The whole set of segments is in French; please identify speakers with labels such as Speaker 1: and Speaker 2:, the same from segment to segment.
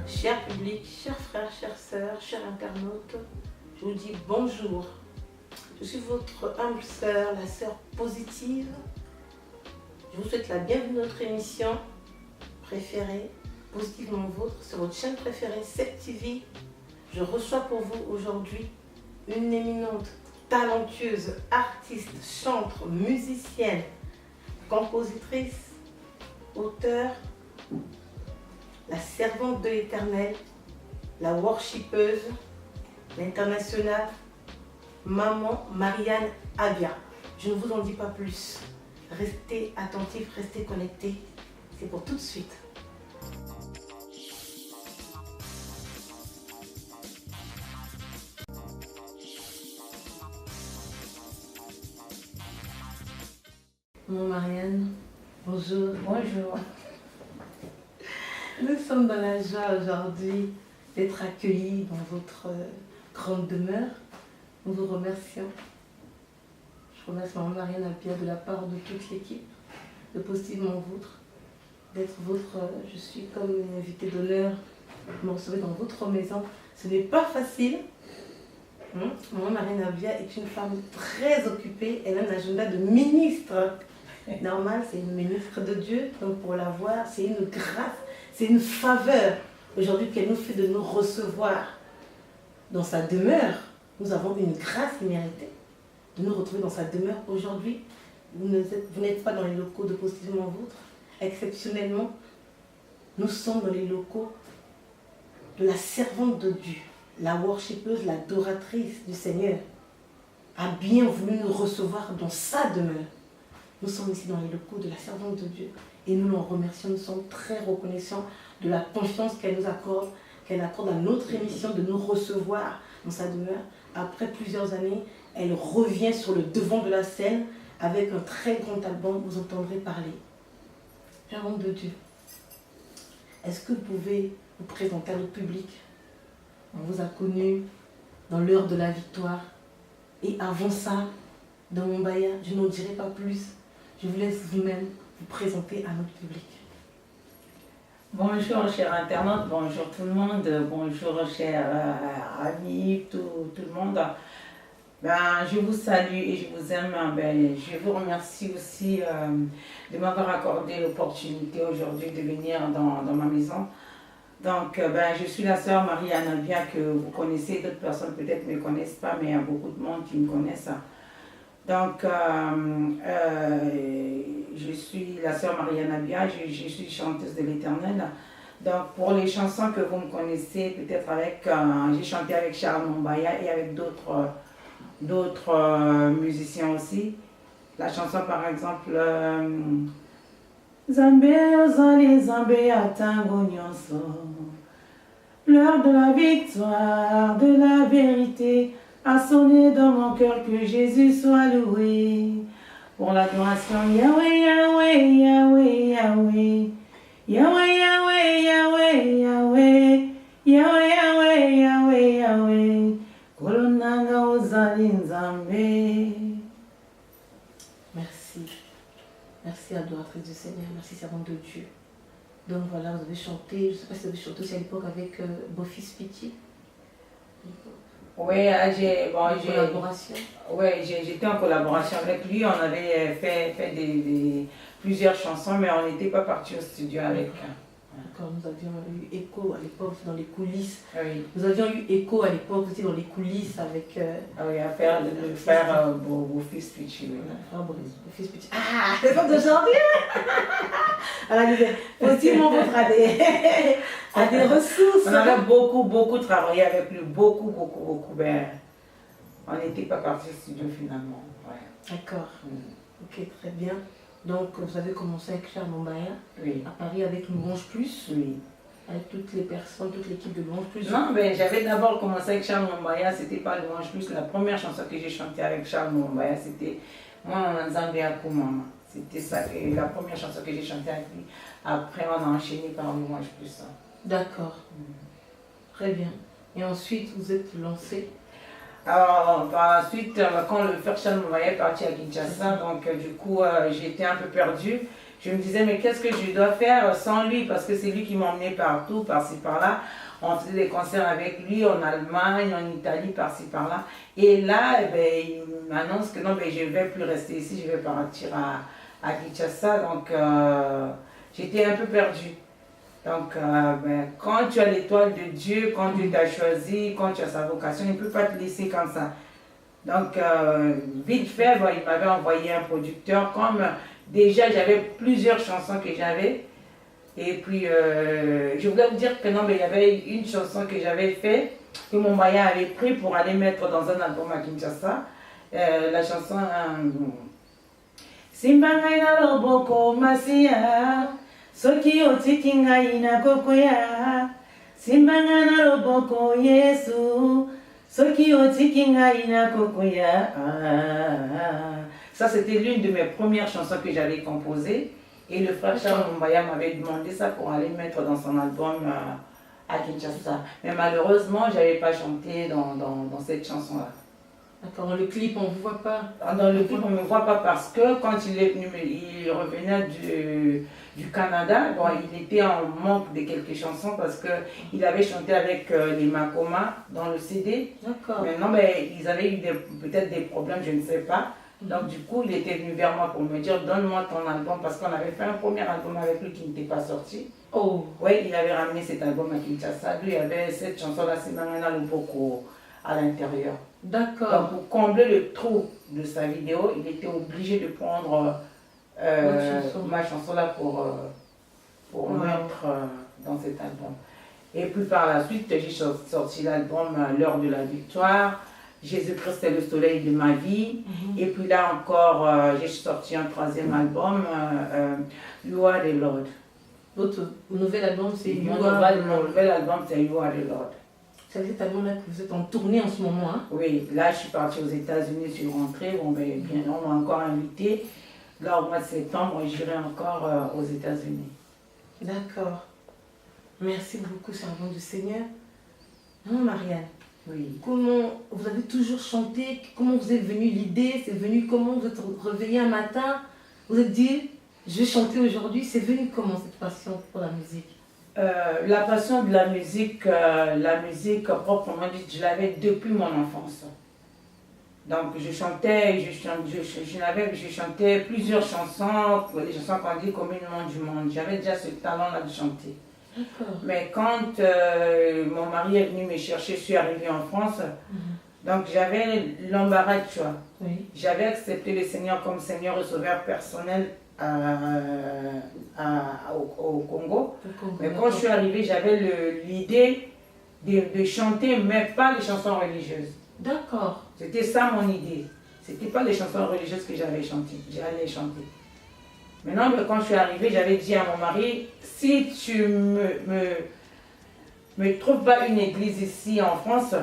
Speaker 1: Cher public, chers frères, chères sœurs, chers internautes, je vous dis bonjour. Je suis votre humble sœur, la sœur positive. Je vous souhaite la bienvenue à notre émission préférée, Positivement Vôtre, sur votre chaîne préférée, Seb TV. Je reçois pour vous aujourd'hui une éminente, talentueuse, artiste, chantre, musicienne, compositrice, auteure, la servante de l'Éternel, la worshipeuse, l'internationale, maman Marianne Abia. Je ne vous en dis pas plus. Restez attentifs, restez connectés. C'est pour tout de suite. Maman Marianne, bonjour.
Speaker 2: Bonjour.
Speaker 1: Nous sommes dans la joie aujourd'hui d'être accueillis dans votre grande demeure. Nous vous remercions. Je remercie Maman Marianne Abia de la part de toute l'équipe de Positivement Vôtre, d'être votre, je suis comme une invitée d'honneur, vous me recevez dans votre maison. Ce n'est pas facile. Maman Marianne Abia est une femme très occupée, elle a un agenda de ministre. Normal, c'est une ministre de Dieu, donc pour la voir, c'est une grâce, c'est une faveur aujourd'hui qu'elle nous fait de nous recevoir dans sa demeure. Nous avons une grâce méritée de nous retrouver dans sa demeure aujourd'hui. Vous n'êtes pas dans les locaux de Positivement Vôtre. Exceptionnellement, nous sommes dans les locaux de la servante de Dieu, la worshipeuse, l'adoratrice du Seigneur, a bien voulu nous recevoir dans sa demeure. Nous sommes ici dans les locaux de la servante de Dieu et nous l'en remercions, nous sommes très reconnaissants de la confiance qu'elle accorde à notre émission de nous recevoir dans sa demeure. Après plusieurs années, elle revient sur le devant de la scène avec un très grand album, vous entendrez parler. Servante de Dieu, est-ce que vous pouvez vous présenter à notre public? On vous a connu dans l'heure de la victoire et avant ça, dans Mombaya, je n'en dirai pas plus. Je vous laisse vous-même vous présenter à notre public.
Speaker 2: Bonjour chers internautes, bonjour tout le monde, bonjour chers amis, tout le monde. Je vous salue et je vous aime. Je vous remercie aussi de m'avoir accordé l'opportunité aujourd'hui de venir dans ma maison. Donc, je suis la sœur Marianne Abia que vous connaissez, d'autres personnes peut-être ne me connaissent pas, mais il y a beaucoup de monde qui me connaissent. Donc, je suis la sœur Marianne Abia, je suis chanteuse de l'Éternel. Donc, pour les chansons que vous me connaissez, peut-être avec, j'ai chanté avec Charles Mombaya et avec d'autres musiciens aussi. La chanson par exemple, Zambé, Ozali, Zambé, Atango, Nyonso. L'heure de la victoire, de la vérité, a sonné dans mon cœur, que Jésus soit loué. Pour l'adoration, Yahweh, Yahweh, Yahweh, Yahweh. Yahweh, Yahweh, Yahweh, Yahweh. Yahweh, Yahweh, Yahweh, Yahweh. Kolonanga ozali nzambe.
Speaker 1: Merci. Merci adoratrice du Seigneur, merci servante de Dieu. Donc voilà, vous avez chanté, je ne sais pas si vous avez chanté aussi à l'époque avec Beau-Fils Pitié.
Speaker 2: Oui,
Speaker 1: collaboration.
Speaker 2: Oui, j'étais en collaboration avec lui. On avait fait plusieurs chansons, mais on n'était pas parti au studio avec.
Speaker 1: D'accord, nous avions eu écho à l'époque dans les coulisses.
Speaker 2: Oui.
Speaker 1: Nous avions eu écho à l'époque aussi dans les coulisses avec.
Speaker 2: Oui, à faire le frère Beau-Fils Pitié.
Speaker 1: Beau-Fils Pitié. Ah, c'est pas d'aujourd'hui. Alors, Positivement Vôtre a des ressources.
Speaker 2: On avait beaucoup travaillé avec lui, beaucoup. On n'était pas parti au studio finalement. Ouais.
Speaker 1: D'accord. Ok, très bien. Donc, vous avez commencé avec Charles Mombaya à Paris avec Louange Plus.
Speaker 2: Oui.
Speaker 1: Avec toutes les personnes, toute l'équipe de Louange Plus.
Speaker 2: Non, j'avais d'abord commencé avec Charles Mombaya, c'était pas Louange Plus. La première chanson que j'ai chantée avec Charles Mombaya, c'était Moi, on Nzambe Akumama. C'était ça, la première chanson que j'ai chantée avec lui. Après, on a enchaîné par Louange Plus.
Speaker 1: D'accord. Très bien. Et ensuite, vous êtes lancé.
Speaker 2: Alors, par la suite, quand le frère Charles Mombaya est parti à Kinshasa, donc du coup, j'étais un peu perdue. Je me disais, mais qu'est-ce que je dois faire sans lui? Parce que c'est lui qui m'emmenait partout, par-ci, par-là. On faisait des concerts avec lui en Allemagne, en Italie, par-ci, par-là. Et là, eh ben, il m'annonce que non, ben, je ne vais plus rester ici, je vais partir à Kinshasa. Donc, j'étais un peu perdue. Donc, ben, quand tu as l'étoile de Dieu, quand Dieu t'a choisi, quand tu as sa vocation, il ne peut pas te laisser comme ça. Donc, vite fait, bon, il m'avait envoyé un producteur. Comme déjà, j'avais plusieurs chansons que j'avais. Et puis, je voulais vous dire que non, mais il y avait une chanson que j'avais faite, que mon moyen avait pris pour aller mettre dans un album à Kinshasa. La chanson Simbangai na loboko masia, soki otiki ngai na kokoya. Simbangai na loboko Yesu, soki otiki ngai na kokoya. Ça, c'était l'une de mes premières chansons que j'avais composées. Et le frère Charles Mumbaya m'avait demandé ça pour aller mettre dans son album à Kinshasa. Mais malheureusement, je n'avais pas chanté dans cette chanson-là.
Speaker 1: D'accord, dans le clip, on ne vous voit pas?
Speaker 2: Dans le clip, on ne me voit pas parce que quand il revenait du Canada, bon, il était en manque de quelques chansons parce qu'il avait chanté avec les Makoma dans le CD.
Speaker 1: D'accord.
Speaker 2: Maintenant, ben, ils avaient eu peut-être des problèmes, je ne sais pas. Donc du coup, il était venu vers moi pour me dire, donne-moi ton album, parce qu'on avait fait un premier album avec lui qui n'était pas sorti.
Speaker 1: Oh.
Speaker 2: Oui, il avait ramené cet album à Kinshasa. Lui, il avait cette chanson-là, c'est Mangana Luboko à l'intérieur.
Speaker 1: D'accord.
Speaker 2: Donc pour combler le trou de sa vidéo, il était obligé de prendre ma chanson-là pour mettre dans cet album. Et puis par la suite, j'ai sorti l'album L'heure de la victoire. Jésus-Christ est le soleil de ma vie. Et puis là encore, j'ai sorti un troisième album, You Are the Lord.
Speaker 1: Votre nouvel album, c'est
Speaker 2: Mon nouvel album, c'est You Are the Lord.
Speaker 1: C'est cet album-là que vous êtes en tournée en ce moment, hein? Oui,
Speaker 2: là je suis partie aux États-Unis, je suis rentrée. Bon, ben, bien, on m'a encore invité. Là, au mois de septembre, j'irai encore aux États-Unis.
Speaker 1: D'accord. Merci beaucoup, servant du Seigneur. Non, Marianne?
Speaker 2: Oui.
Speaker 1: Comment vous avez toujours chanté? Comment vous est venue l'idée? C'est venu comment? Vous êtes réveillé un matin? Vous êtes dit, je vais chanter aujourd'hui. C'est venu comment cette passion pour la musique?
Speaker 2: La passion de la musique proprement dite, je l'avais depuis mon enfance. Donc je chantais, je chantais plusieurs chansons, des chansons qu'on dit communément du monde. J'avais déjà ce talent-là de chanter. Mais quand mon mari est venu me chercher, je suis arrivée en France, donc j'avais l'embarras de choix.
Speaker 1: Oui.
Speaker 2: J'avais accepté le Seigneur comme Seigneur et Sauveur personnel au Congo. Mais quand je suis arrivée, j'avais l'idée de chanter, mais pas les chansons religieuses.
Speaker 1: D'accord.
Speaker 2: C'était ça mon idée. C'était pas les chansons religieuses que j'allais chanter. Maintenant, quand je suis arrivée, j'avais dit à mon mari, si tu me trouves pas une église ici en France,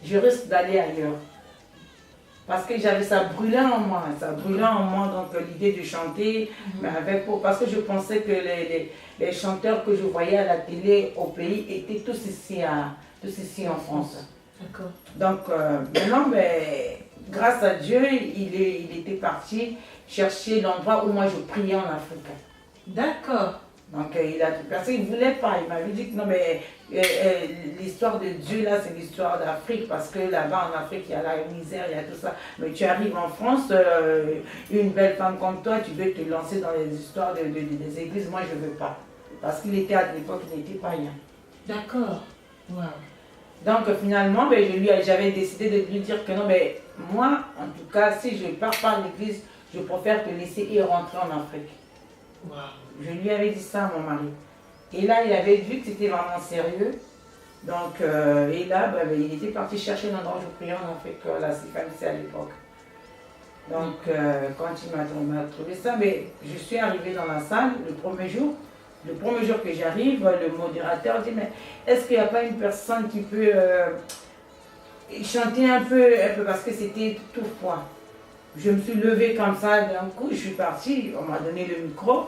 Speaker 2: je risque d'aller ailleurs. Parce que j'avais ça brûlait en moi, donc l'idée de chanter, mais parce que je pensais que les chanteurs que je voyais à la télé au pays étaient tous ici en France.
Speaker 1: D'accord.
Speaker 2: Donc maintenant, grâce à Dieu, il était parti chercher l'endroit où moi je priais en Afrique.
Speaker 1: D'accord.
Speaker 2: Donc parce qu'il ne voulait pas, il m'avait dit que non, mais l'histoire de Dieu là, c'est l'histoire d'Afrique, parce que là-bas en Afrique, il y a la misère, il y a tout ça. Mais tu arrives en France, une belle femme comme toi, tu veux te lancer dans les histoires des églises, moi je ne veux pas. Parce qu'il était à l'époque, il n'était pas rien.
Speaker 1: D'accord. Wow.
Speaker 2: Donc finalement, j'avais décidé de lui dire que non, mais moi, en tout cas, si je ne pars pas à l'église, je préfère te laisser et rentrer en Afrique.
Speaker 1: Wow.
Speaker 2: Je lui avais dit ça à mon mari. Et là, il avait vu que c'était vraiment sérieux. Donc, et là, il était parti chercher l'endroit où je priais en Afrique, la CFMC à l'époque. Donc, quand il m'a trouvé ça, mais je suis arrivée dans la salle le premier jour. Le premier jour que j'arrive, le modérateur dit, mais est-ce qu'il n'y a pas une personne qui peut chanter un peu, parce que c'était tout froid. Je me suis levée comme ça d'un coup, je suis partie, on m'a donné le micro.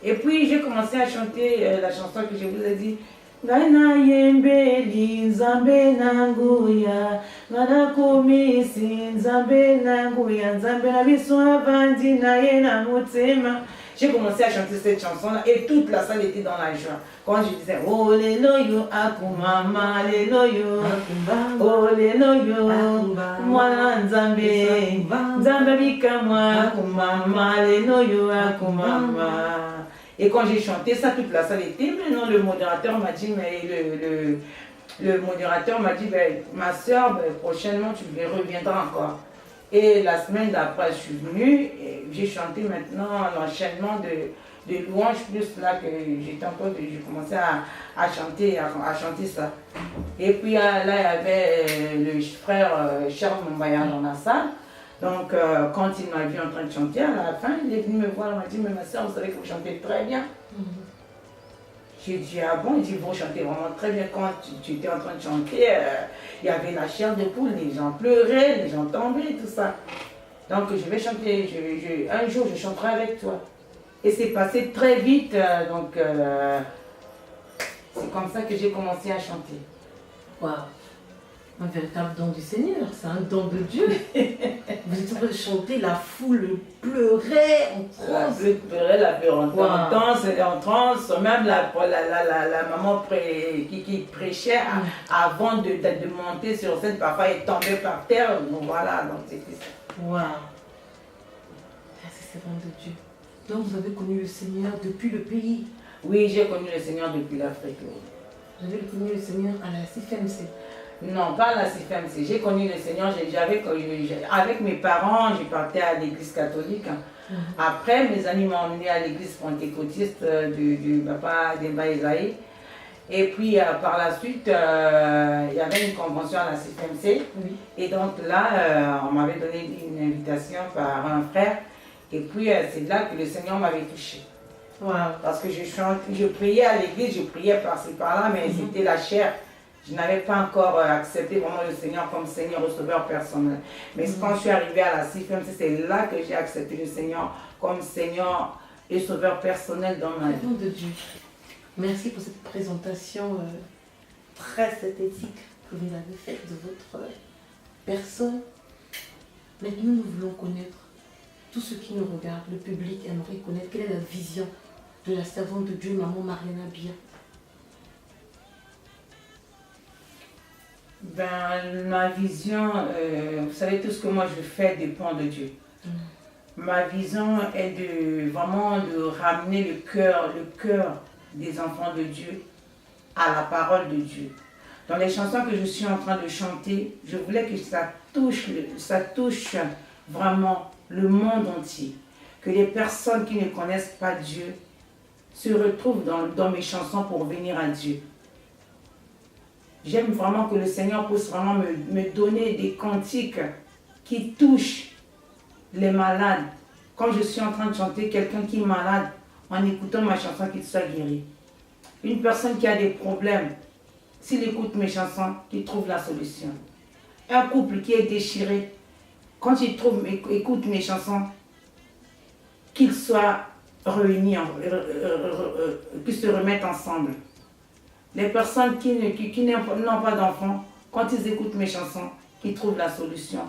Speaker 2: Et puis j'ai commencé à chanter la chanson que je vous ai dit. Gaina yembeli nzambe nanguya ngana komisi nzambe nanguya nzambe na biso avandi na ye na motema. J'ai commencé à chanter cette chanson-là et toute la salle était dans la joie. Quand je disais oh leloyo akumama leloyo oh leloyo mwana nzambe nzambe bikamwa akumama leloyo akumama. Et quand j'ai chanté ça, toute la salle était. Maintenant, le modérateur m'a dit, mais le modérateur m'a dit, ben, ma soeur, ben, prochainement, tu reviendras encore. Et la semaine d'après, je suis venue et j'ai chanté maintenant l'enchaînement de louanges, plus là que j'étais encore, j'ai commencé à chanter ça. Et puis là, il y avait le frère Charles Mombaya dans la salle. Donc, quand il m'a vu en train de chanter, à la fin, il est venu me voir, il m'a dit, mais ma soeur, vous savez que vous chantez très bien. J'ai dit, ah bon? Il dit, vous chantez vraiment très bien. Quand tu étais en train de chanter, il y avait la chair de poule, les gens pleuraient, les gens tombaient, tout ça. Donc, je vais chanter, un jour, je chanterai avec toi. Et c'est passé très vite, donc c'est comme ça que j'ai commencé à chanter.
Speaker 1: Waouh! Un véritable don du Seigneur, c'est un don de Dieu. Vous êtes en train de chanter, la foule pleurait en transe.
Speaker 2: La pleurait, la pleurait en transe, même la maman qui prêchait avant de monter sur scène, parfois elle tombait par terre. Donc voilà, donc c'était ça.
Speaker 1: Waouh! C'est vrai de Dieu. Donc vous avez connu le Seigneur depuis le pays?
Speaker 2: Oui, j'ai connu le Seigneur depuis l'Afrique.
Speaker 1: Vous avez connu le Seigneur à la CFMC?
Speaker 2: Non, pas à la CFMC. J'ai connu le Seigneur, avec mes parents, j'ai parti à l'église catholique. Après, mes amis m'ont emmené à l'église pentecôtiste du papa d'Emba Esaïe. Et puis, par la suite, il y avait une convention à la CFMC. Oui. Et donc là, on m'avait donné une invitation par un frère. Et puis, c'est là que le Seigneur m'avait touché. Wow. Parce que je priais à l'église, je priais par-ci par-là, mais c'était la chair. Je n'avais pas encore accepté vraiment le Seigneur comme Seigneur et Sauveur personnel. Mais quand je suis arrivée à la CFMC, c'est là que j'ai accepté le Seigneur comme Seigneur et Sauveur personnel dans ma vie.
Speaker 1: Au nom de Dieu, merci pour cette présentation très synthétique que vous avez faite de votre personne. Maintenant, nous voulons connaître, tous ceux qui nous regardent, le public aimerait connaître quelle est la vision de la servante de Dieu, Maman Mariana Bia.
Speaker 2: Ben, ma vision, vous savez, tout ce que moi je fais dépend de Dieu. Ma vision est vraiment de ramener le cœur des enfants de Dieu à la parole de Dieu. Dans les chansons que je suis en train de chanter, je voulais que ça touche vraiment le monde entier. Que les personnes qui ne connaissent pas Dieu se retrouvent dans mes chansons pour venir à Dieu. J'aime vraiment que le Seigneur puisse vraiment me donner des cantiques qui touchent les malades. Quand je suis en train de chanter, quelqu'un qui est malade, en écoutant ma chanson, qu'il soit guéri. Une personne qui a des problèmes, s'il écoute mes chansons, qu'il trouve la solution. Un couple qui est déchiré, quand il écoute mes chansons, qu'ils soient réunis, qu'ils se remettent ensemble. Les personnes qui n'ont pas d'enfants, quand ils écoutent mes chansons, qu'ils trouvent la solution.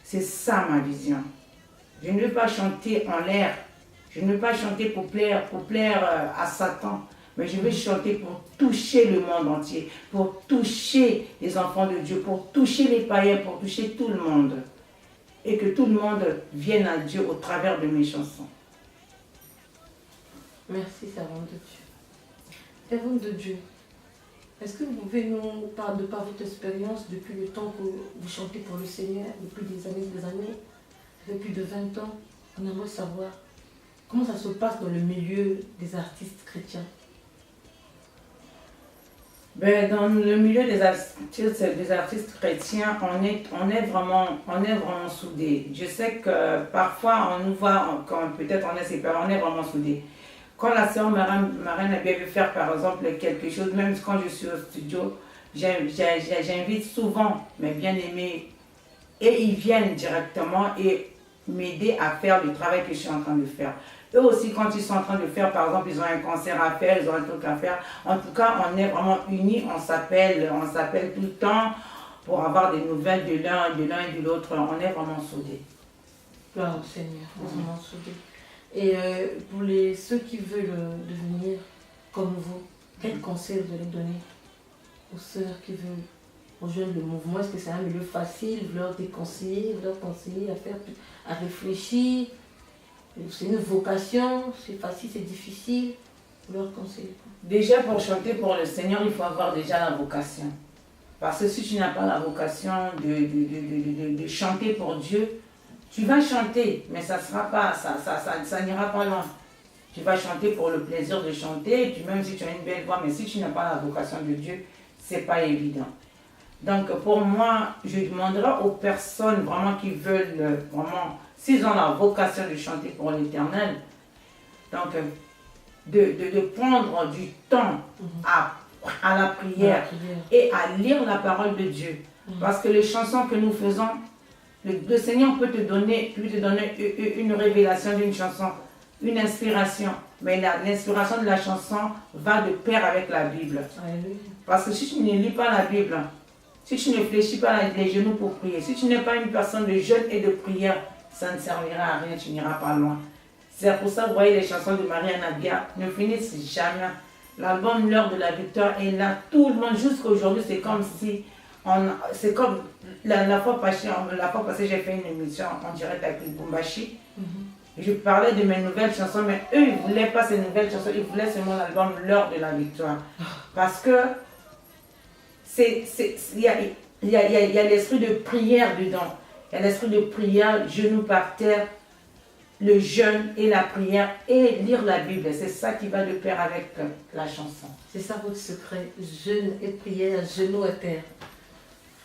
Speaker 2: C'est ça ma vision. Je ne veux pas chanter en l'air. Je ne veux pas chanter pour plaire à Satan. Mais je veux chanter pour toucher le monde entier, pour toucher les enfants de Dieu, pour toucher les païens, pour toucher tout le monde. Et que tout le monde vienne à Dieu au travers de mes chansons.
Speaker 1: Merci, servante de Dieu. Servante de Dieu, est-ce que vous pouvez nous parler de par votre expérience depuis le temps que vous chantez pour le Seigneur, depuis des années, depuis plus de 20 ans, on aimerait savoir comment ça se passe dans le milieu des artistes chrétiens?
Speaker 2: Ben, dans le milieu des artistes chrétiens, on est vraiment soudés. Je sais que parfois on nous voit, peut-être on est séparés, on est vraiment soudés. Quand la sœur Marianne a bien veut faire par exemple quelque chose, même quand je suis au studio, j'invite souvent mes bien-aimés et ils viennent directement et m'aider à faire le travail que je suis en train de faire. Eux aussi, quand ils sont en train de faire, par exemple, ils ont un concert à faire, ils ont un truc à faire. En tout cas, on est vraiment unis, on s'appelle tout le temps pour avoir des nouvelles de l'un et de l'autre. On est vraiment soudés.
Speaker 1: Gloire au Seigneur, vraiment soudés. Et pour ceux qui veulent devenir comme vous, quel conseil vous allez donner aux sœurs qui veulent rejoindre le mouvement? Est-ce que c'est un milieu facile? Vous leur déconseillez, vous leur conseillez à faire, à réfléchir? C'est une vocation, c'est facile, c'est difficile. Vous leur conseillez quoi?
Speaker 2: Déjà, pour chanter pour le Seigneur, il faut avoir déjà la vocation. Parce que si tu n'as pas la vocation de chanter pour Dieu, tu vas chanter, mais ça n'ira pas loin. Tu vas chanter pour le plaisir de chanter, et puis même si tu as une belle voix, mais si tu n'as pas la vocation de Dieu, c'est pas évident. Donc pour moi, je demanderai aux personnes vraiment qui veulent, vraiment, s'ils ont la vocation de chanter pour l'Éternel, donc de prendre du temps à la prière et à lire la parole de Dieu. Parce que les chansons que nous faisons, le Seigneur peut te donner une révélation d'une chanson, une inspiration. Mais l'inspiration de la chanson va de pair avec la Bible. Parce que si tu ne lis pas la Bible, si tu ne fléchis pas les genoux pour prier, si tu n'es pas une personne de jeûne et de prière, ça ne servira à rien, tu n'iras pas loin. C'est pour ça que vous voyez les chansons de Marianne Abia ne finissent jamais. L'album L'heure de la victoire est là, tout le monde, jusqu'à aujourd'hui, c'est comme si, c'est comme la fois passée, j'ai fait une émission en direct avec le Bumbashi. Je parlais de mes nouvelles chansons, mais eux, ils ne voulaient pas ces nouvelles chansons, ils voulaient seulement l'album L'heure de la victoire. Parce que il y a l'esprit de prière dedans. Il y a l'esprit de prière, genoux par terre, le jeûne et la prière et lire la Bible. C'est ça qui va de pair avec la chanson.
Speaker 1: C'est ça votre secret, jeûne et prière, genoux à terre.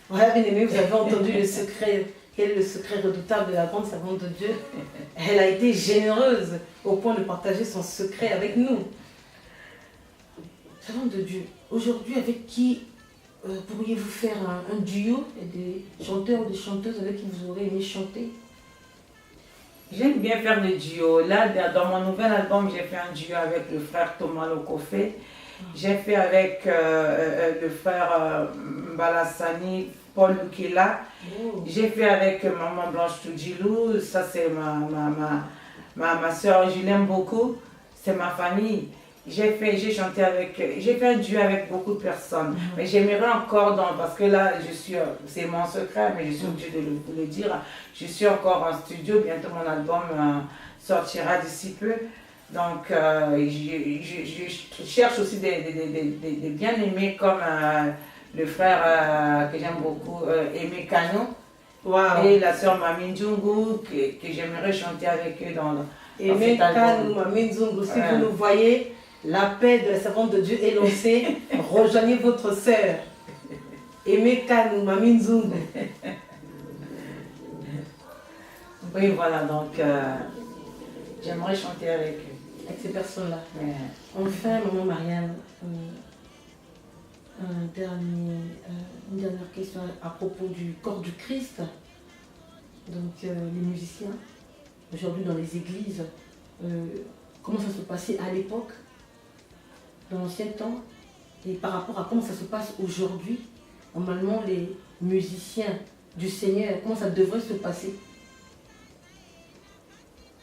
Speaker 1: Voilà, bien aimé, vous avez entendu le secret. Quel est le secret redoutable de la grande servante de Dieu? Elle a été généreuse au point de partager son secret avec nous. Servante de Dieu, aujourd'hui, avec qui pourriez-vous faire un duo et des chanteurs ou des chanteuses avec qui vous aurez aimé chanter?
Speaker 2: J'aime bien faire des duos. Là, dans mon nouvel album, j'ai fait un duo avec le frère Thomas Lokofé. J'ai fait avec le frère Mbalassani, Paul Lukela. J'ai fait avec Maman Blanche Toudjilou. Ça, c'est ma soeur, je l'aime beaucoup. C'est ma famille. J'ai fait un duo avec beaucoup de personnes. Mais j'aimerais encore, parce que là, c'est mon secret, mais je suis obligée de vous le dire. Je suis encore en studio, bientôt mon album sortira d'ici peu. Donc, je cherche aussi des bien-aimés comme le frère que j'aime beaucoup, Aimé Kano. Wow. Et la sœur Mami Nzungu, que j'aimerais chanter avec eux dans
Speaker 1: Aimé Kano, Mami Nzungu, si vous nous voyez, l'appel de la servante de Dieu est lancé. Rejoignez votre sœur. Aimé Kano, Mami Nzungu.
Speaker 2: Oui, voilà, donc j'aimerais chanter avec eux.
Speaker 1: Avec ces personnes-là. Yeah. Enfin, maman Marianne, une dernière question à propos du corps du Christ. Donc, les musiciens, aujourd'hui dans les églises, comment ça se passait à l'époque, dans l'ancien temps, et par rapport à comment ça se passe aujourd'hui, normalement, les musiciens du Seigneur, comment ça devrait se passer?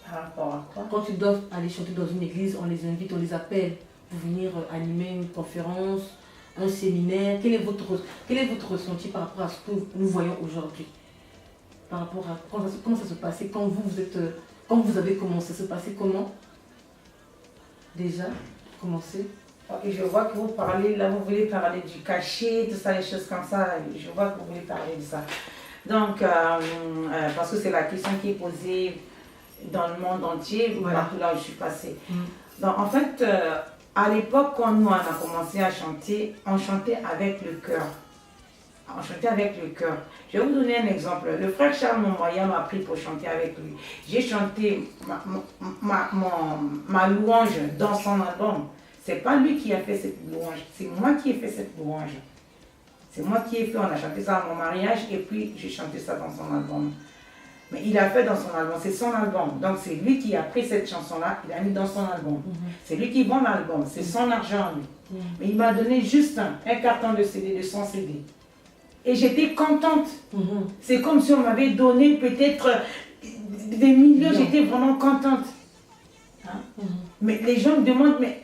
Speaker 2: Par rapport à quoi?
Speaker 1: Quand ils doivent aller chanter dans une église, on les invite, on les appelle pour venir animer une conférence, un séminaire. Quel est votre ressenti par rapport à ce que nous voyons aujourd'hui? Par rapport à comment ça se passait quand vous avez commencé, ça se passait comment? Déjà, commencé?
Speaker 2: Okay, je vois que vous parlez, là vous voulez parler du cachet, tout ça, les choses comme ça. Je vois que vous voulez parler de ça. Donc, parce que c'est la question qui est posée dans le monde entier, voilà. Partout là où je suis passée. Donc en fait, à l'époque, quand nous on a commencé à chanter, on chantait avec le cœur. On chantait avec le cœur. Je vais vous donner un exemple. Le frère Charles Monmoya m'a pris pour chanter avec lui. J'ai chanté ma louange dans son album. C'est pas lui qui a fait cette louange, c'est moi qui ai fait cette louange. C'est moi qui ai fait, on a chanté ça à mon mariage et puis j'ai chanté ça dans son album. Mais il a fait dans son album, c'est son album. Donc c'est lui qui a pris cette chanson-là, il a mis dans son album. C'est lui qui vend l'album, c'est son argent lui. Mais il m'a donné juste un carton de CD, de son CD. Et j'étais contente. C'est comme si on m'avait donné peut-être des millions, j'étais vraiment contente. Hein? Mais les gens me demandent, mais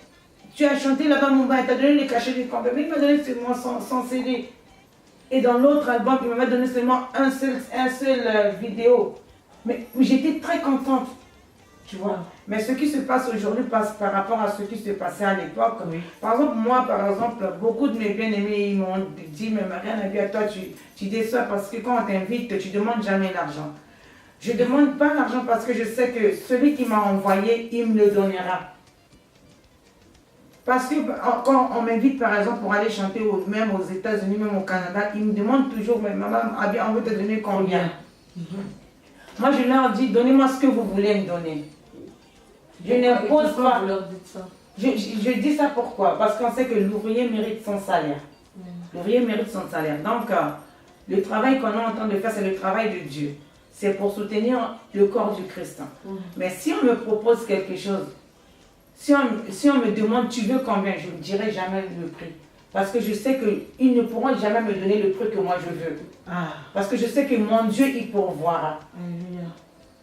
Speaker 2: tu as chanté là-bas, mon bain, tu as donné les cachets du compte. Mais il m'a donné seulement son CD. Et dans l'autre album, il m'avait donné seulement un seul vidéo. Mais j'étais très contente. Tu vois. Mais ce qui se passe aujourd'hui passe par rapport à ce qui se passait à l'époque. Oui. Par exemple, moi, beaucoup de mes bien-aimés, ils m'ont dit, mais Marianne, à toi, tu déçois parce que quand on t'invite, tu ne demandes jamais l'argent. Je ne demande pas l'argent parce que je sais que celui qui m'a envoyé, il me le donnera. Parce que quand on m'invite par exemple pour aller chanter même aux États-Unis, même au Canada, ils me demandent toujours, mais maman, on veut te donner combien? Moi je leur dis, donnez-moi ce que vous voulez me donner. Je n'impose pas.
Speaker 1: Vous leur dites ça?
Speaker 2: Je dis ça pourquoi? Parce qu'on sait que l'ouvrier mérite son salaire. L'ouvrier mérite son salaire. Donc le travail qu'on est en train de faire, c'est le travail de Dieu. C'est pour soutenir le corps du Christ. Mais si on me propose quelque chose, si on me demande, tu veux combien, je ne dirai jamais le prix. Parce que je sais qu'ils ne pourront jamais me donner le prix que moi je veux. Parce que je sais que mon Dieu, il pourvoira.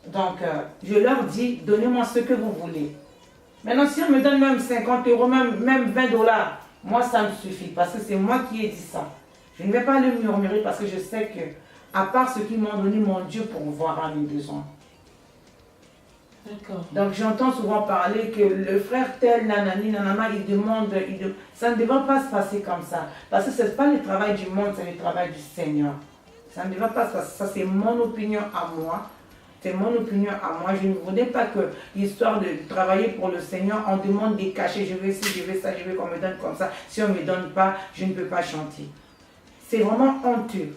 Speaker 2: Donc, je leur dis, donnez-moi ce que vous voulez. Maintenant, si on me donne même 50 euros, même 20 $, moi, ça me suffit. Parce que c'est moi qui ai dit ça. Je ne vais pas le murmurer parce que je sais que, à part ce qu'ils m'ont donné, mon Dieu pourvoira mes besoins. Donc j'entends souvent parler que le frère tel, nanani, nanana, il demande, ça ne devrait pas se passer comme ça. Parce que ce n'est pas le travail du monde, c'est le travail du Seigneur. Ça ne devrait pas se passer. Ça, c'est mon opinion à moi. C'est mon opinion à moi. Je ne voudrais pas que l'histoire de travailler pour le Seigneur, on demande des cachets. Je veux ci, je veux ça, je veux qu'on me donne comme ça. Si on ne me donne pas, je ne peux pas chanter. C'est vraiment honteux.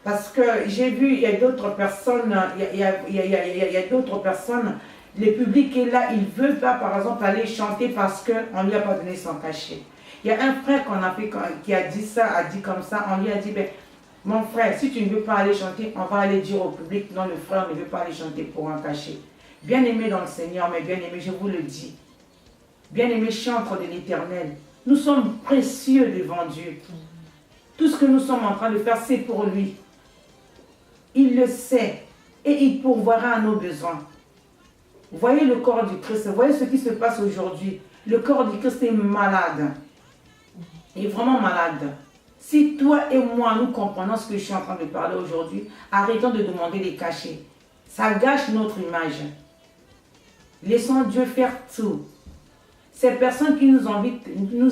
Speaker 2: Parce que j'ai vu, il y a d'autres personnes, il y a d'autres personnes, le public est là, il ne veut pas par exemple aller chanter parce qu'on ne lui a pas donné son cachet. Il y a un frère qu'on a fait, qui a dit ça, a dit comme ça, on lui a dit, ben, mon frère, si tu ne veux pas aller chanter, on va aller dire au public, non, le frère ne veut pas aller chanter pour un cachet. Bien aimé dans le Seigneur, mais bien aimé, je vous le dis, bien aimé chantre de l'Éternel, nous sommes précieux devant Dieu. Tout ce que nous sommes en train de faire, c'est pour lui. Il le sait et il pourvoira à nos besoins. Voyez le corps du Christ, voyez ce qui se passe aujourd'hui. Le corps du Christ est malade. Il est vraiment malade. Si toi et moi, nous comprenons ce que je suis en train de parler aujourd'hui, arrêtons de demander des cachets. Ça gâche notre image. Laissons Dieu faire tout. Ces personnes qui nous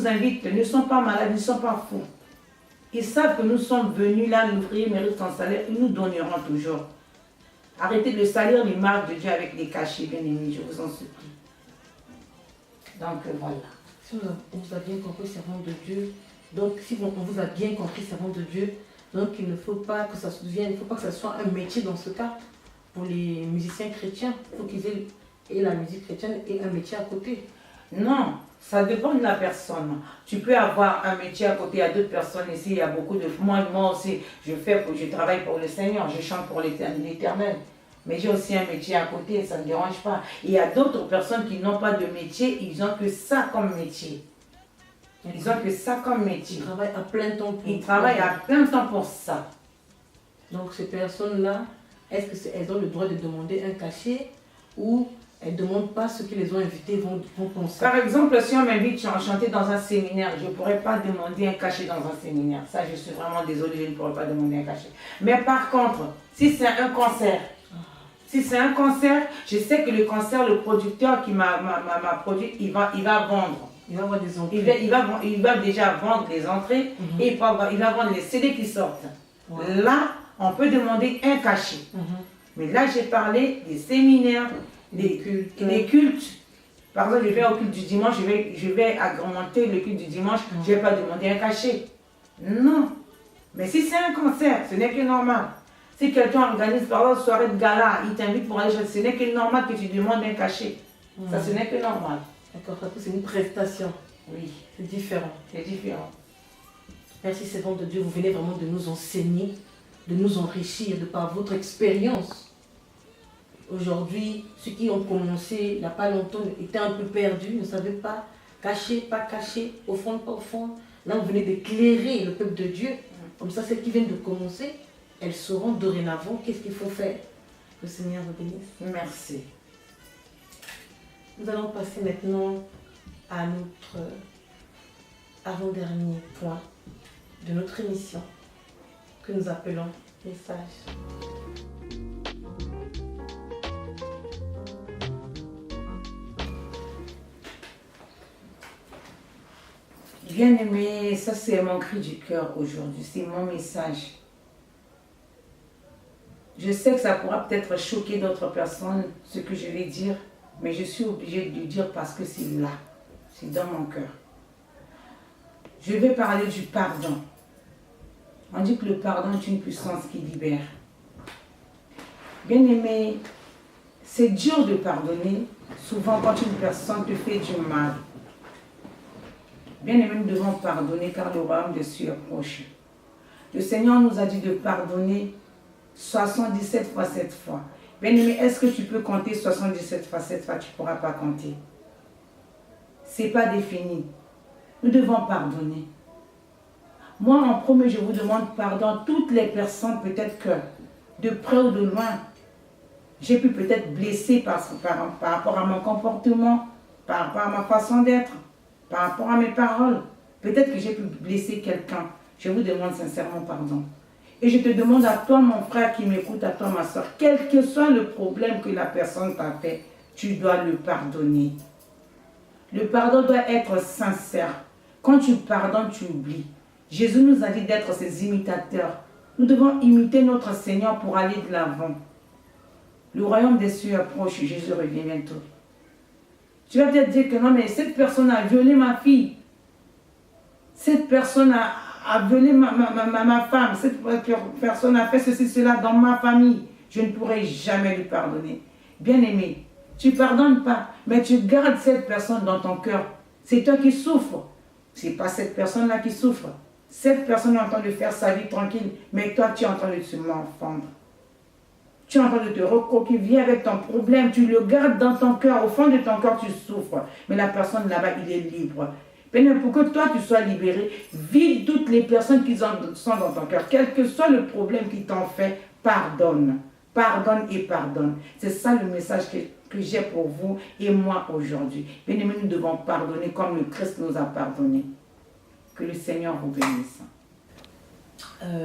Speaker 2: invitent ne sont pas malades, ne sont pas fous. Ils savent que nous sommes venus là, l'ouvrier mérite son salaire, ils nous donneront toujours. Arrêtez de salir l'image de Dieu avec des cachets, bien aimés, je vous en supplie. Donc voilà.
Speaker 1: Si on vous a bien compris, servant de Dieu, donc si on vous a bien compris, servant de Dieu, donc il ne faut pas que ça se devienne, il ne faut pas que ça soit un métier dans ce cas pour les musiciens chrétiens. Il faut qu'ils aient la musique chrétienne et un métier à côté.
Speaker 2: Non, ça dépend de la personne. Tu peux avoir un métier à côté, il y a d'autres personnes ici, il y a beaucoup de... Moi aussi, je travaille pour le Seigneur, je chante pour l'Éternel. Mais j'ai aussi un métier à côté, ça ne me dérange pas. Il y a d'autres personnes qui n'ont pas de métier, ils n'ont que ça comme métier. Ils n'ont que ça comme métier.
Speaker 1: Ils travaillent à plein temps pour...
Speaker 2: Ils travaillent à plein temps pour ça.
Speaker 1: Donc ces personnes-là, est-ce qu'elles ont le droit de demander un cachet ou elles ne demandent pas ce qui les ont invités vont penser?
Speaker 2: Par exemple, si on m'invite à chanter dans un séminaire, je ne pourrais pas demander un cachet dans un séminaire. Ça, je suis vraiment désolée, je ne pourrais pas demander un cachet. Mais par contre, si c'est un concert, je sais que le concert, le producteur qui m'a produit, il va vendre.
Speaker 1: Il va avoir des entrées.
Speaker 2: Il va déjà vendre les entrées et il va vendre les CD qui sortent. Là, on peut demander un cachet. Mais là, j'ai parlé des séminaires, des cultes. Par exemple, je vais au culte du dimanche, je vais agrémenter le culte du dimanche, je ne vais pas demander un cachet. Non. Mais si c'est un concert, ce n'est que normal. Si quelqu'un organise par exemple une soirée de gala, il t'invite pour aller chanter, ce n'est que normal que tu demandes un cachet. Ça, ce n'est que normal.
Speaker 1: D'accord, c'est une prestation.
Speaker 2: Oui.
Speaker 1: C'est différent.
Speaker 2: C'est différent.
Speaker 1: Merci, servant de Dieu, vous venez vraiment de nous enseigner, de nous enrichir de par votre expérience. Aujourd'hui, ceux qui ont commencé il n'y a pas longtemps étaient un peu perdus, ne savaient pas, cacher, pas cacher, offrande, pas offrande. Là, vous venez d'éclairer le peuple de Dieu. Comme ça, celles qui viennent de commencer, elles sauront dorénavant qu'est-ce qu'il faut faire. Que le Seigneur vous bénisse.
Speaker 2: Merci.
Speaker 1: Nous allons passer maintenant à notre avant-dernier point de notre émission que nous appelons message.
Speaker 2: Bien-aimé, ça c'est mon cri du cœur aujourd'hui, c'est mon message. Je sais que ça pourra peut-être choquer d'autres personnes, ce que je vais dire, mais je suis obligée de le dire parce que c'est là, c'est dans mon cœur. Je vais parler du pardon. On dit que le pardon est une puissance qui libère. Bien-aimé, c'est dur de pardonner, souvent quand une personne te fait du mal. Bien-aimés, nous devons pardonner car le royaume des cieux est proche. Le Seigneur nous a dit de pardonner 77 fois 7 fois. Bien-aimé, est-ce que tu peux compter 77 fois 7 fois? Tu ne pourras pas compter. Ce n'est pas défini. Nous devons pardonner. Moi, en premier, je vous demande pardon à toutes les personnes, peut-être que de près ou de loin, j'ai pu peut-être blesser par rapport à mon comportement, par rapport à ma façon d'être, par rapport à mes paroles. Peut-être que j'ai pu blesser quelqu'un. Je vous demande sincèrement pardon. Et je te demande à toi, mon frère qui m'écoute, à toi, ma soeur, quel que soit le problème que la personne t'a fait, tu dois le pardonner. Le pardon doit être sincère. Quand tu pardonnes, tu oublies. Jésus nous a dit d'être ses imitateurs. Nous devons imiter notre Seigneur pour aller de l'avant. Le royaume des cieux approche, Jésus revient bientôt. Tu vas peut-être dire que non, mais cette personne a violé ma fille. Cette personne a violé ma femme. Cette personne a fait ceci, cela dans ma famille. Je ne pourrai jamais lui pardonner. Bien-aimé, tu ne pardonnes pas, mais tu gardes cette personne dans ton cœur. C'est toi qui souffres. Ce n'est pas cette personne-là qui souffre. Cette personne est en train de faire sa vie tranquille, mais toi, tu es en train de te morfondre. Tu es en train de te recoquiller avec ton problème. Tu le gardes dans ton cœur. Au fond de ton cœur, tu souffres. Mais la personne là-bas, il est libre. Mais pour que toi, tu sois libéré, vide toutes les personnes qui sont dans ton cœur. Quel que soit le problème qui t'en fait, pardonne. Pardonne et pardonne. C'est ça le message que j'ai pour vous et moi aujourd'hui. Bien-aimés, nous devons pardonner comme le Christ nous a pardonné. Que le Seigneur vous bénisse.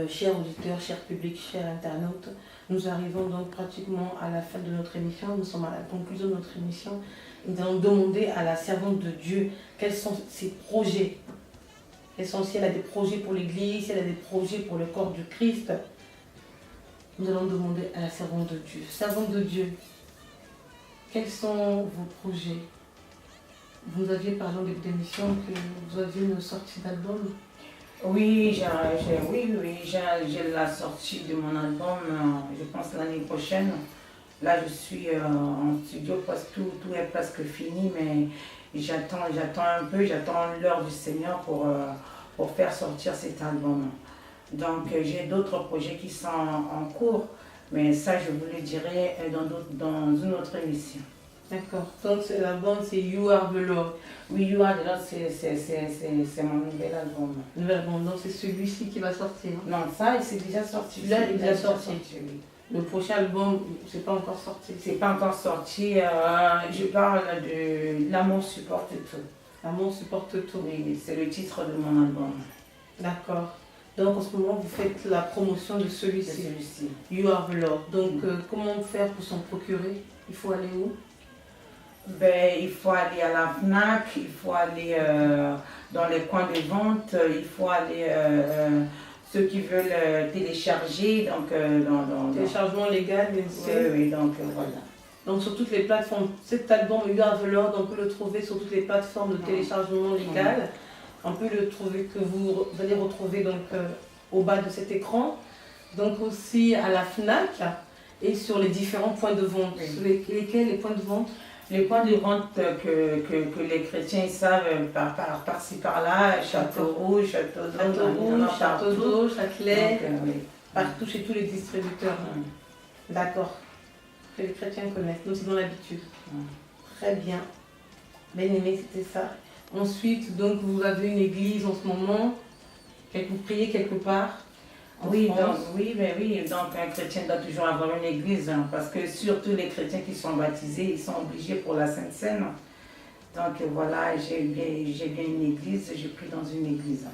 Speaker 1: Chers auditeurs, chers publics, chers internautes, nous arrivons donc pratiquement à la fin de notre émission. Nous sommes à la conclusion de notre émission. Nous allons demander à la servante de Dieu quels sont ses projets. Si elle a des projets pour l'Église, si elle a des projets pour le corps du Christ. Nous allons demander à la servante de Dieu. Servante de Dieu, quels sont vos projets? Vous aviez parlé en début d'émission que vous aviez une sortie d'album.
Speaker 2: Oui, j'ai la sortie de mon album, je pense l'année prochaine. Là, je suis en studio, tout est presque fini, mais j'attends un peu, j'attends l'heure du Seigneur pour faire sortir cet album. Donc, j'ai d'autres projets qui sont en cours, mais ça, je vous le dirai dans une autre émission.
Speaker 1: D'accord. Donc, l'album, c'est You Are the Lord.
Speaker 2: Oui, You Are the Lord, c'est mon nouvel album.
Speaker 1: Nouvel album, donc c'est celui-ci qui va sortir.
Speaker 2: Non, ça, c'est déjà sorti.
Speaker 1: Là, il est déjà sorti.
Speaker 2: Oui.
Speaker 1: Le prochain album, c'est pas encore sorti.
Speaker 2: C'est pas encore sorti. Je parle de L'amour supporte tout.
Speaker 1: L'amour supporte tout.
Speaker 2: Oui, c'est le titre de mon album.
Speaker 1: D'accord. Donc en ce moment, vous faites la promotion de celui-ci. You Are the Lord. Donc comment faire pour s'en procurer? Il faut aller où?
Speaker 2: Il faut aller à la FNAC, il faut aller dans les coins de vente, il faut aller ceux qui veulent télécharger, donc
Speaker 1: téléchargement légal, bien sûr.
Speaker 2: Oui, donc voilà.
Speaker 1: Donc sur toutes les plateformes, cet album You Are the Lord, on peut le trouver sur toutes les plateformes de téléchargement légal. On peut le trouver, que vous allez retrouver donc au bas de cet écran. Donc aussi à la FNAC et sur les différents points de vente. Oui. Lesquels les points de vente?
Speaker 2: Les points de vente que les chrétiens savent par-ci par-là, Châteauroux,
Speaker 1: Château d'Eau, Châtelet,
Speaker 2: oui.
Speaker 1: partout chez tous les distributeurs.
Speaker 2: Oui.
Speaker 1: D'accord. que les chrétiens connaissent. Nous, ils ont l'habitude. Très bien. Bien aimé, c'était ça. Ensuite, donc, vous avez une église en ce moment. Vous priez quelque part.
Speaker 2: Oui, donc un chrétien doit toujours avoir une église, hein, parce que surtout les chrétiens qui sont baptisés, ils sont obligés pour la Sainte Seine. Donc voilà, j'ai bien une église, je prie dans une église.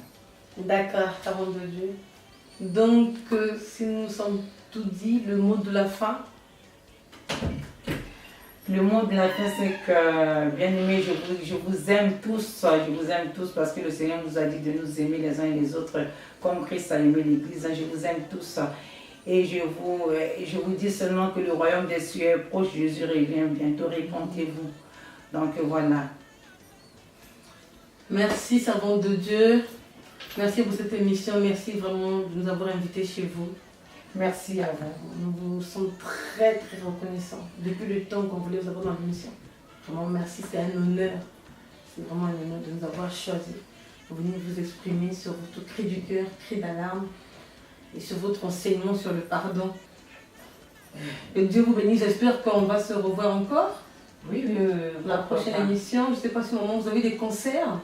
Speaker 1: D'accord, parole de Dieu. Donc, si nous sommes tout dit, le mot de la fin.
Speaker 2: Le mot de la fin, c'est que, bien aimé, je vous aime tous parce que le Seigneur nous a dit de nous aimer les uns et les autres comme Christ a aimé l'Église. Je vous aime tous et je vous dis seulement que le royaume des cieux est proche, Jésus revient bientôt, répentez-vous. Donc voilà.
Speaker 1: Merci, servante de Dieu. Merci pour cette émission. Merci vraiment de nous avoir invités chez vous.
Speaker 2: Merci à vous.
Speaker 1: Nous vous sommes très très reconnaissants depuis le temps qu'on voulait vous avoir dans l'émission. Vraiment merci, c'est un honneur. C'est vraiment un honneur de nous avoir choisis pour venir vous exprimer sur votre cri du cœur, cri d'alarme et sur votre enseignement sur le pardon. Que Dieu vous bénisse. J'espère qu'on va se revoir encore.
Speaker 2: Oui,
Speaker 1: la prochaine émission. Je ne sais pas si au moment où vous avez des concerts.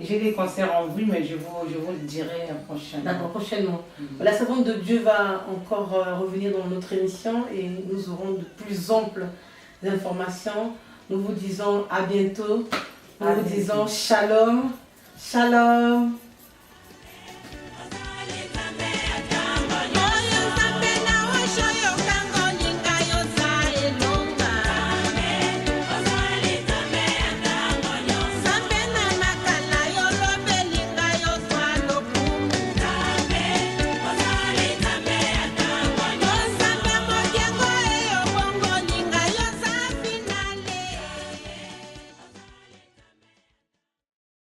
Speaker 2: J'ai des concerts en vue, mais je vous le dirai prochainement.
Speaker 1: D'accord, prochainement. La servante de Dieu va encore revenir dans notre émission et nous aurons de plus amples informations. Nous vous disons à bientôt. Nous vous disons shalom. Shalom.